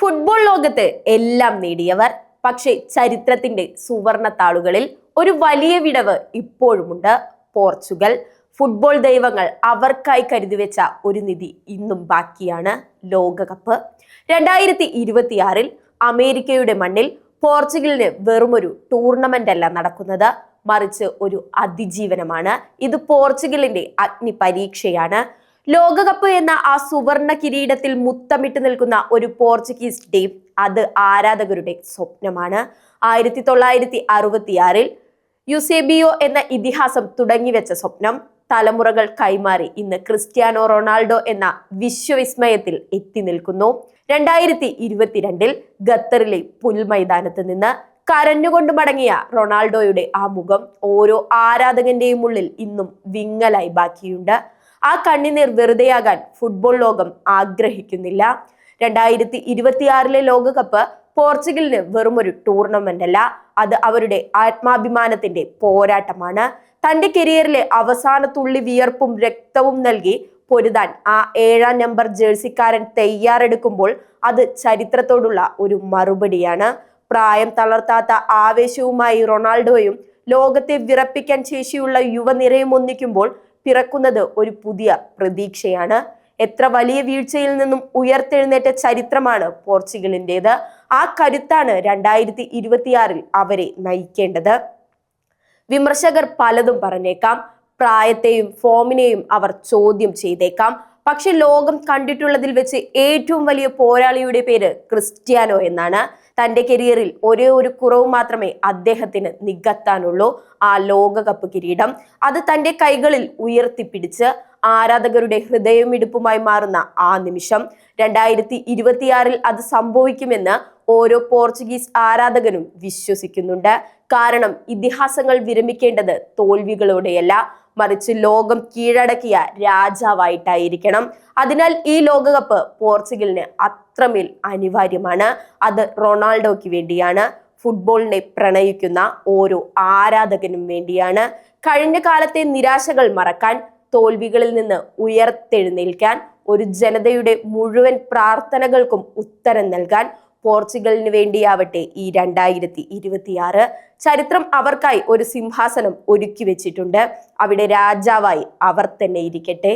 Football ലോകത്ത് എല്ലാം നേടിയവർ, പക്ഷേ ചരിത്രത്തിന്റെ സുവർണ താളുകളിൽ ഒരു വലിയ വിടവ് ഇപ്പോഴുമുണ്ട്. പോർച്ചുഗൽ. ഫുട്ബോൾ ദൈവങ്ങൾ അവർക്കായി കരുതി വെച്ച ഒരു നിധി ഇന്നും ബാക്കിയാണ്: ലോകകപ്പ്. 2026 അമേരിക്കയുടെ മണ്ണിൽ പോർച്ചുഗലിന് വെറുമൊരു ടൂർണമെന്റ് അല്ല നടക്കുന്നത്, മറിച്ച് ഒരു അതിജീവനമാണ്. ഇത് പോർച്ചുഗലിന്റെ അഗ്നി പരീക്ഷയാണ്. ലോകകപ്പ് എന്ന ആ സുവർണ കിരീടത്തിൽ മുത്തമിട്ട് നിൽക്കുന്ന ഒരു പോർച്ചുഗീസ് ടീം, അത് ആരാധകരുടെ സ്വപ്നമാണ്. 1966 യുസേബിയോ എന്ന ഇതിഹാസം തുടങ്ങിവെച്ച സ്വപ്നം തലമുറകൾ കൈമാറി ഇന്ന് ക്രിസ്ത്യാനോ റൊണാൾഡോ എന്ന വിശ്വവിസ്മയത്തിൽ എത്തി നിൽക്കുന്നു. 2022 ഖത്തറിലെ പുൽമൈതാനത്ത് നിന്ന് കരഞ്ഞുകൊണ്ട് മടങ്ങിയ റൊണാൾഡോയുടെ ആ മുഖം ഓരോ ആരാധകന്റെയും ഉള്ളിൽ ഇന്നും വിങ്ങലായി ബാക്കിയുണ്ട്. ആ കണ്ണുനീർ വെറുതെയാകാൻ ഫുട്ബോൾ ലോകം ആഗ്രഹിക്കുന്നില്ല. 2026 ലോകകപ്പ് പോർച്ചുഗലിന് വെറുമൊരു ടൂർണമെന്റ് അല്ല, അത് അവരുടെ ആത്മാഭിമാനത്തിന്റെ പോരാട്ടമാണ്. തന്റെ കരിയറിലെ അവസാന തുള്ളി വിയർപ്പും രക്തവും നൽകി പൊരുതാൻ ആ 7-ാം നമ്പർ ജേഴ്സിക്കാരൻ തയ്യാറെടുക്കുമ്പോൾ അത് ചരിത്രത്തോടുള്ള ഒരു മറുപടിയാണ്. പ്രായം തളർത്താത്ത ആവേശവുമായി റൊണാൾഡോയും ലോകത്തെ വിറപ്പിക്കാൻ ശേഷിയുള്ള യുവനിരയും ഒന്നിക്കുമ്പോൾ പിറക്കുന്നത് ഒരു പുതിയ പ്രതീക്ഷയാണ്. എത്ര വലിയ വീഴ്ചയിൽ നിന്നും ഉയർത്തെഴുന്നേറ്റ ചരിത്രമാണ് പോർച്ചുഗലിൻ്റെത്. ആ കരുത്താണ് 2026 അവരെ നയിക്കേണ്ടത്. വിമർശകർ പലതും പറഞ്ഞേക്കാം, പ്രായത്തെയും ഫോമിനെയും അവർ ചോദ്യം ചെയ്തേക്കാം. പക്ഷെ ലോകം കണ്ടിട്ടുള്ളതിൽ വെച്ച് ഏറ്റവും വലിയ പോരാളിയുടെ പേര് ക്രിസ്ത്യാനോ എന്നാണ്. തന്റെ കരിയറിൽ ഒരേ ഒരു കുറവ് മാത്രമേ അദ്ദേഹത്തിന് നികത്താനുള്ളൂ: ആ ലോകകപ്പ് കിരീടം. അത് തന്റെ കൈകളിൽ ഉയർത്തിപ്പിടിച്ച് ആരാധകരുടെ ഹൃദയമിടിപ്പുമായി മാറുന്ന ആ നിമിഷം 2026 അത് സംഭവിക്കുമെന്ന് ഓരോ പോർച്ചുഗീസ് ആരാധകനും വിശ്വസിക്കുന്നുണ്ട്. കാരണം ഇതിഹാസങ്ങൾ വിരമിക്കേണ്ടത് തോൽവികളോടെയല്ല, മറിച്ച് ലോകം കീഴടക്കിയ രാജാവായിട്ടായിരിക്കണം. അതിനാൽ ഈ ലോകകപ്പ് പോർച്ചുഗലിന് അത്രമേൽ അനിവാര്യമാണ്. അത് റൊണാൾഡോയ്ക്ക് വേണ്ടിയാണ്, ഫുട്ബോളിനെ പ്രണയിക്കുന്ന ഓരോ ആരാധകനും വേണ്ടിയാണ്. കഴിഞ്ഞ കാലത്തെ നിരാശകൾ മറക്കാൻ, തോൽവികളിൽ നിന്ന് ഉയർത്തെഴുന്നേൽക്കാൻ, ഒരു ജനതയുടെ മുഴുവൻ പ്രാർത്ഥനകൾക്കും ഉത്തരം നൽകാൻ പോർച്ചുഗലിന് വേണ്ടിയാവട്ടെ ഈ 2026. ചരിത്രം അവർക്കായി ഒരു സിംഹാസനം ഒരുക്കി വെച്ചിട്ടുണ്ട്. അവിടെ രാജാവായി അവർ തന്നെ ഇരിക്കട്ടെ.